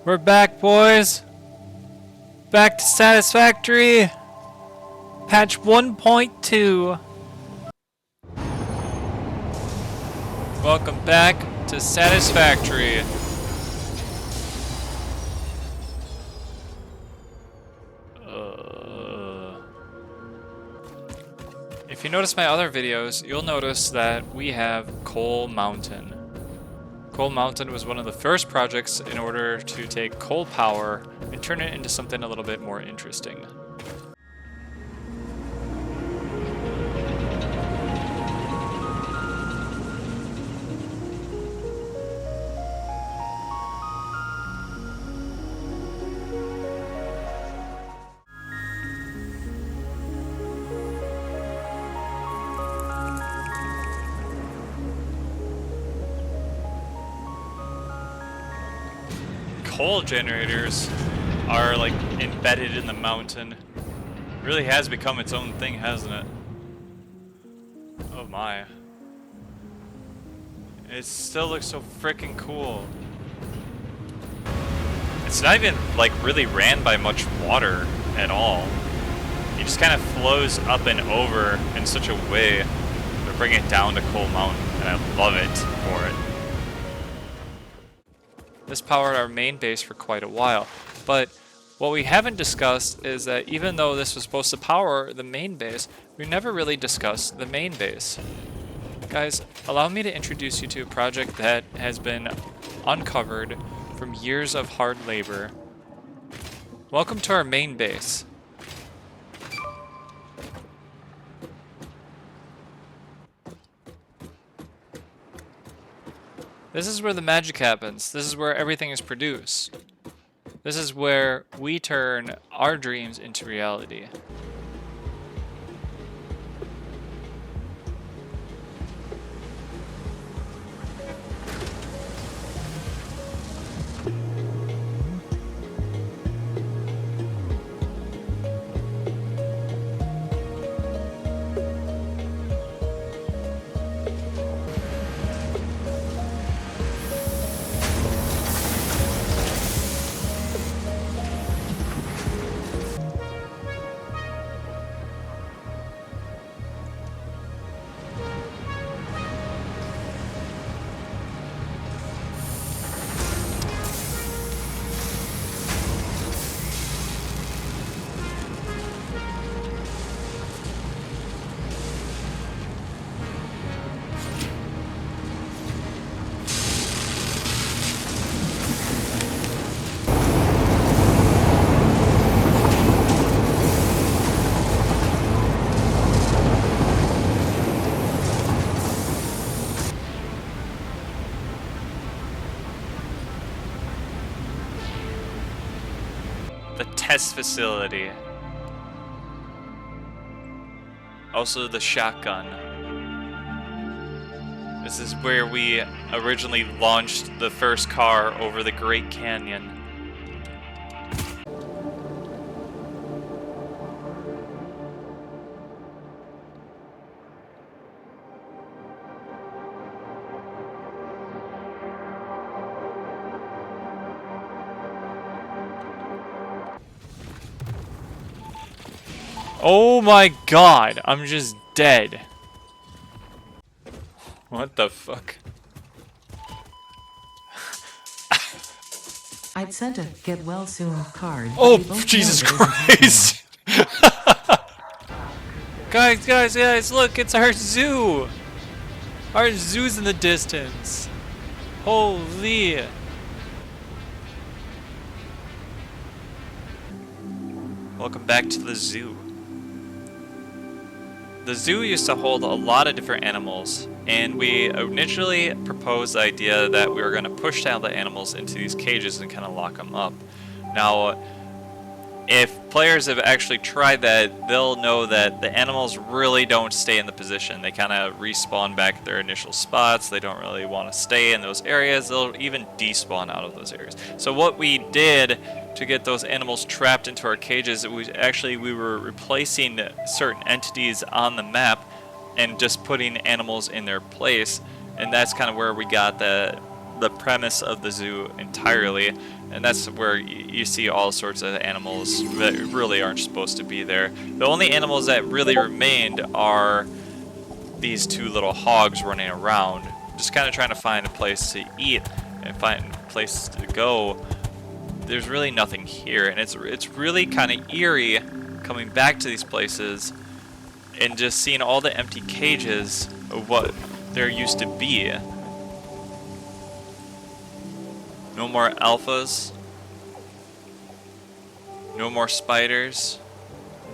We're back, boys. Back to Satisfactory. Patch 1.2. Welcome back to Satisfactory. If you notice my other videos, you'll notice that we have Coal Mountain. Coal Mountain was one of the first projects in order to take coal power and turn it into something a little bit more interesting. Coal generators are like embedded in the mountain. Really has become its own thing, hasn't it? Oh my. It still looks so freaking cool. It's not even like really ran by much water at all. It just kind of flows up and over in such a way to bring it down to Coal Mountain, and I love it for it. This powered our main base for quite a while, but what we haven't discussed is that even though this was supposed to power the main base, we never really discussed the main base. Guys, allow me to introduce you to a project that has been uncovered from years of hard labor. Welcome to our main base. This is where the magic happens. This is where everything is produced. This is where we turn our dreams into reality. The test facility. Also the shotgun. This is where we originally launched the first car over the Great Canyon. Oh my god, I'm just dead. What the fuck? I'd sent a get well soon card. Oh, Jesus Christ! guys, look, it's our zoo! Our zoo's in the distance. Holy. Welcome back to the zoo. The zoo used to hold a lot of different animals, and we initially proposed the idea that we were going to push down the animals into these cages and kind of lock them up. Now, if players have actually tried that, they'll know that the animals really don't stay in the position. They kind of respawn back at their initial spots. They don't really want to stay in those areas. They'll even despawn out of those areas. So what we did to get those animals trapped into our cages, we were replacing certain entities on the map and just putting animals in their place, and that's kind of where we got the the premise of the zoo entirely, and that's where you see all sorts of animals that really aren't supposed to be there. The only animals that really remained are these two little hogs running around, just kind of trying to find a place to eat and find a place to go. There's really nothing here, and it's really kind of eerie coming back to these places and just seeing all the empty cages of what there used to be. No more alphas. No more spiders.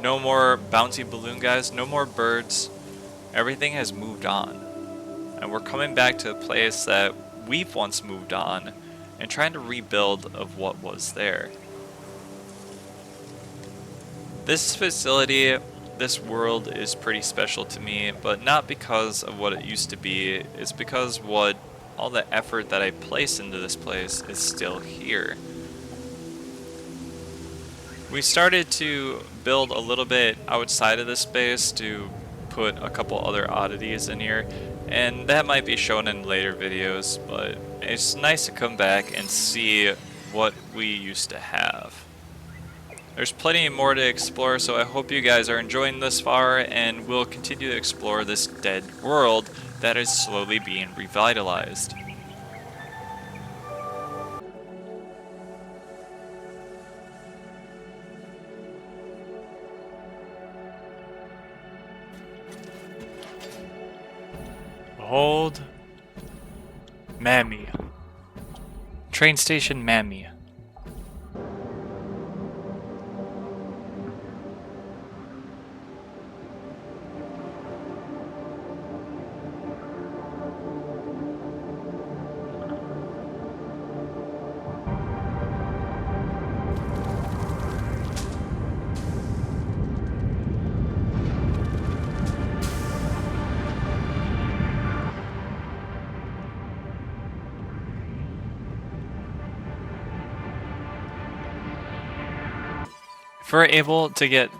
No more bouncy balloon guys. No more birds. Everything has moved on. And we're coming back to a place that we've once moved on and trying to rebuild of what was there. This facility, this world is pretty special to me, but not because of what it used to be. It's because all the effort that I placed into this place is still here. We started to build a little bit outside of this space to put a couple other oddities in here, and that might be shown in later videos, but it's nice to come back and see what we used to have. There's plenty more to explore, so I hope you guys are enjoying this far, and we'll continue to explore this dead world that is slowly being revitalized. Hold Mammy. Train station Mammy. If we're able to get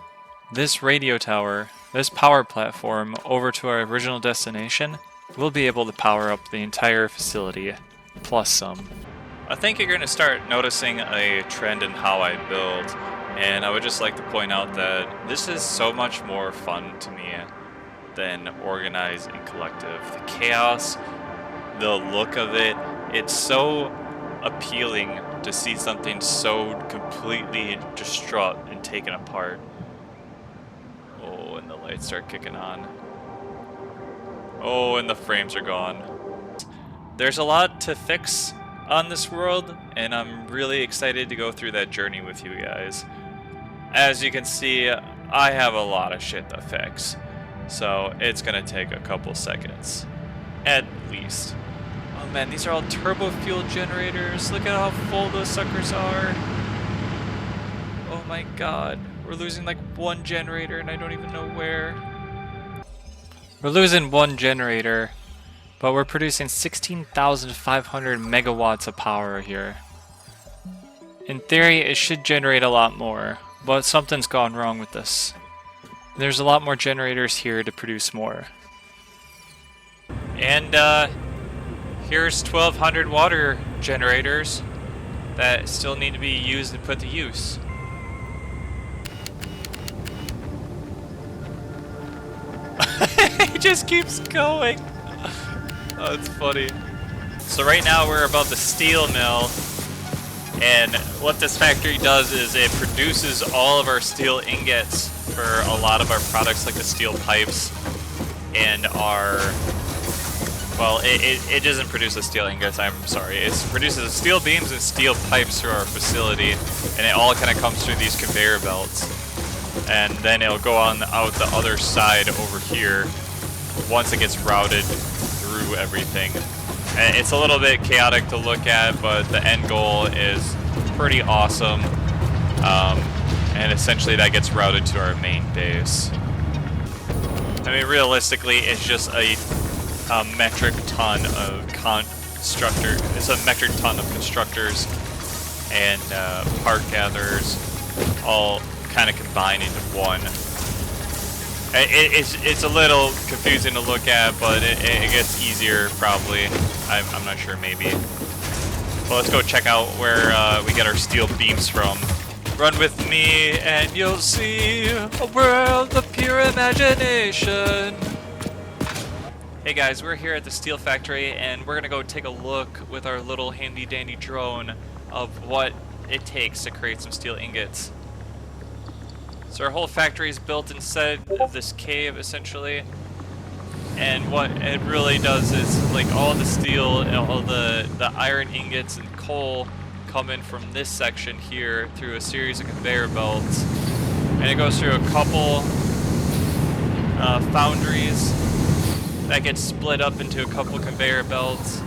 this radio tower, this power platform, over to our original destination, we'll be able to power up the entire facility, plus some. I think you're going to start noticing a trend in how I build, and I would just like to point out that this is so much more fun to me than organized and collective. The chaos, the look of it, it's so appealing to see something so completely distraught and taken apart. Oh, and the lights start kicking on. Oh, and the frames are gone. There's a lot to fix on this world, and I'm really excited to go through that journey with you guys. As you can see, I have a lot of shit to fix, so it's gonna take a couple seconds, at least. Oh man, these are all turbo fuel generators. Look at how full those suckers are. Oh my god. We're losing like one generator and I don't even know where. We're losing one generator, but we're producing 16,500 megawatts of power here. In theory, it should generate a lot more, but something's gone wrong with this. There's a lot more generators here to produce more. And here's 1,200 water generators that still need to be used and put to use. It just keeps going. Oh, it's funny. So right now we're above the steel mill, and what this factory does is it produces all of our steel ingots for a lot of our products, like the steel pipes and our... Well, it doesn't produce the steel ingots, I'm sorry. It produces the steel beams and steel pipes through our facility, and it all kind of comes through these conveyor belts. And then it'll go on out the other side over here once it gets routed through everything. And it's a little bit chaotic to look at, but the end goal is pretty awesome. And essentially that gets routed to our main base. I mean, realistically, it's just a metric ton of it's a metric ton of constructors and part gatherers all kind of combined into one. It's a little confusing to look at, but it gets easier probably. I'm not sure, maybe. Well, let's go check out where we get our steel beams from. Run with me and you'll see a world of pure imagination. Hey guys, we're here at the steel factory and we're gonna go take a look with our little handy dandy drone of what it takes to create some steel ingots. So our whole factory is built inside of this cave essentially. And what it really does is, like, all the steel and all the iron ingots and coal come in from this section here through a series of conveyor belts. And it goes through a couple foundries that get split up into a couple conveyor belts.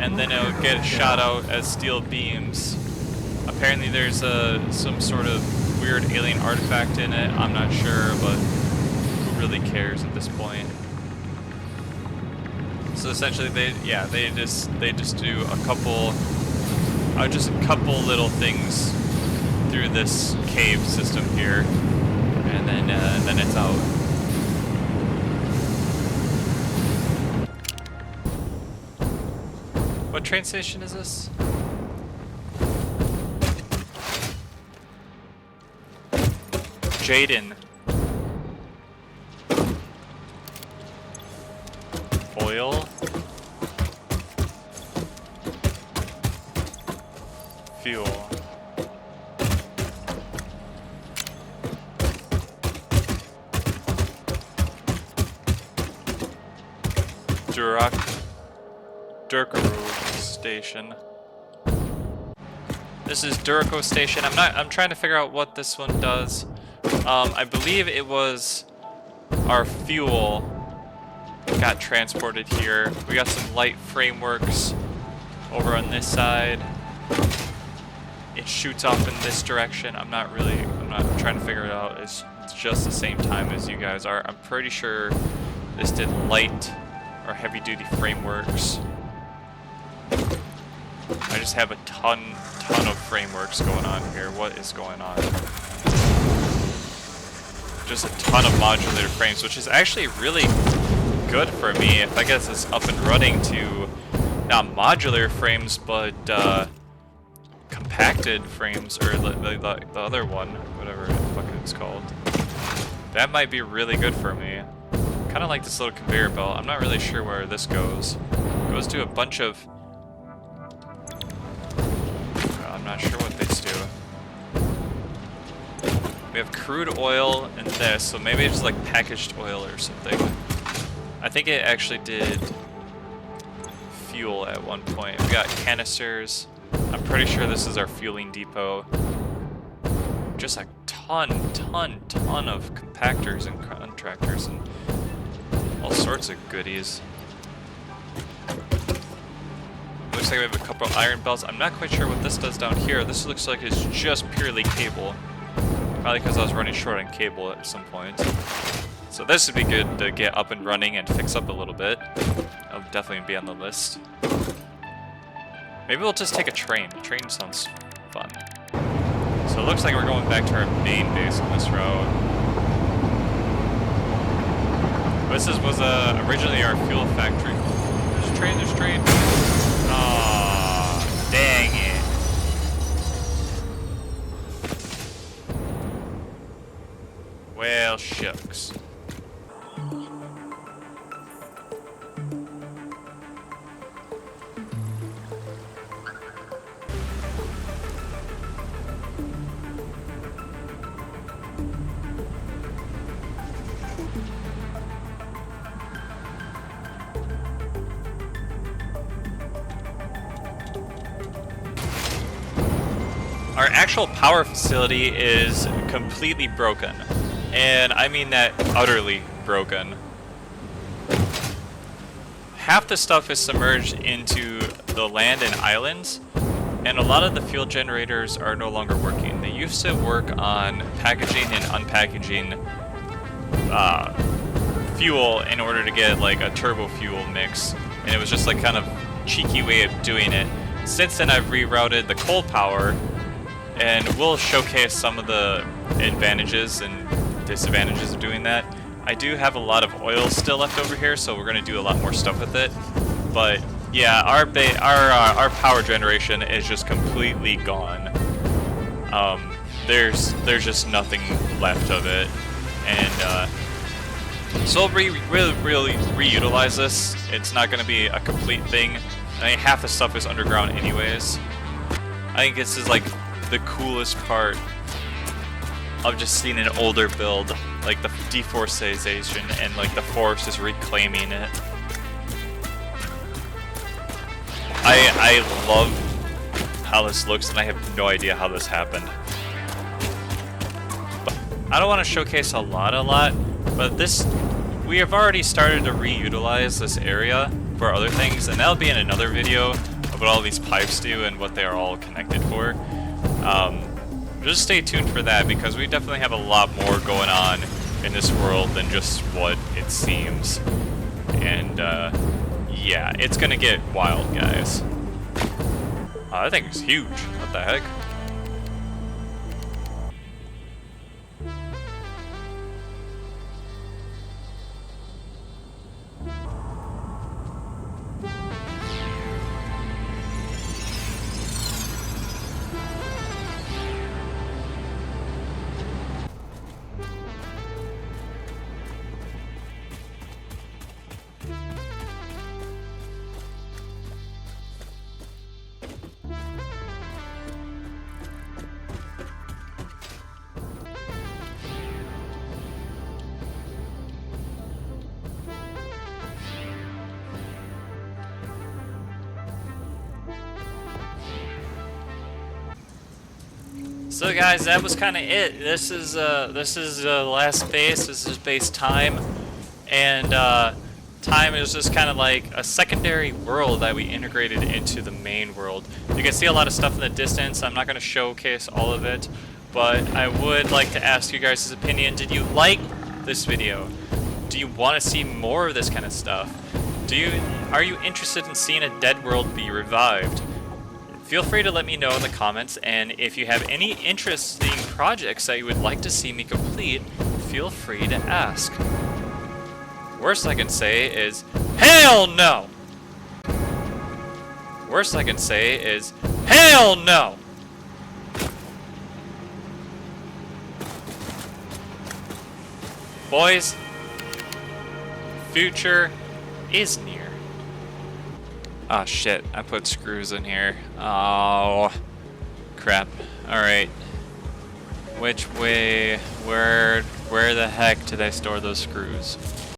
And then it'll get shot out as steel beams. Apparently there's some sort of weird alien artifact in it. I'm not sure, but who really cares at this point? So essentially, they just do a couple little things through this cave system here, and then it's out. What train station is this? Jaden. Oil. Fuel. Durko Station. This is Durko Station. I'm trying to figure out what this one does. I believe it was our fuel got transported here. We got some light frameworks over on this side. It shoots off in this direction. I'm not trying to figure it out. It's just the same time as you guys are. I'm pretty sure this did light or heavy duty frameworks. I just have a ton of frameworks going on here. What is going on? Just a ton of modular frames, which is actually really good for me if I get this up and running to not modular frames, but compacted frames, or the other one, whatever the fuck it's called. That might be really good for me. Kind of like this little conveyor belt. I'm not really sure where this goes. It goes to a bunch of... I'm not sure what these do. We have crude oil and this, so maybe it's like packaged oil or something. I think it actually did fuel at one point. We got canisters. I'm pretty sure this is our fueling depot. Just a ton of compactors and contractors and all sorts of goodies. Looks like we have a couple of iron belts. I'm not quite sure what this does down here. This looks like it's just purely cable. Probably because I was running short on cable at some point. So this would be good to get up and running and fix up a little bit. I'll definitely be on the list. Maybe we'll just take a train. A train sounds fun. So it looks like we're going back to our main base on this road. This was originally our fuel factory. There's a train, there's a train. Aw, dang it. Well, shucks. Our actual power facility is completely broken. And I mean that utterly broken. Half the stuff is submerged into the land and islands, and a lot of the fuel generators are no longer working. They used to work on packaging and unpackaging fuel in order to get like a turbo fuel mix, and it was just like kind of cheeky way of doing it. Since then I've rerouted the coal power, and we'll showcase some of the advantages and disadvantages of doing that. I do have a lot of oil still left over here, so we're going to do a lot more stuff with it, but Yeah, our power generation is just completely gone. There's just nothing left of it, and so we'll really reutilize this. It's not going to be a complete thing. I mean, half the stuff is underground anyways. I think this is like the coolest part of just seeing an older build, like the deforestation and like the forest is reclaiming it. I love how this looks, and I have no idea how this happened. But I don't want to showcase a lot, but we have already started to reutilize this area for other things, and that'll be in another video of what all these pipes do and what they are all connected for. Just stay tuned for that, because we definitely have a lot more going on in this world than just what it seems. And yeah, it's gonna get wild, guys. That thing is huge. What the heck? So guys, that was kind of it. This is the last base. This is base time, and time is just kind of like a secondary world that we integrated into the main world. You can see a lot of stuff in the distance. I'm not going to showcase all of it, but I would like to ask you guys' opinion. Did you like this video? Do you want to see more of this kind of stuff? Are you interested in seeing a dead world be revived? Feel free to let me know in the comments, and if you have any interesting projects that you would like to see me complete, feel free to ask. Worst I can say is, hell no! Worst I can say is, hell no! Boys, future is near. Oh shit, I put screws in here. Oh, crap. Alright. Which way, where the heck did I store those screws?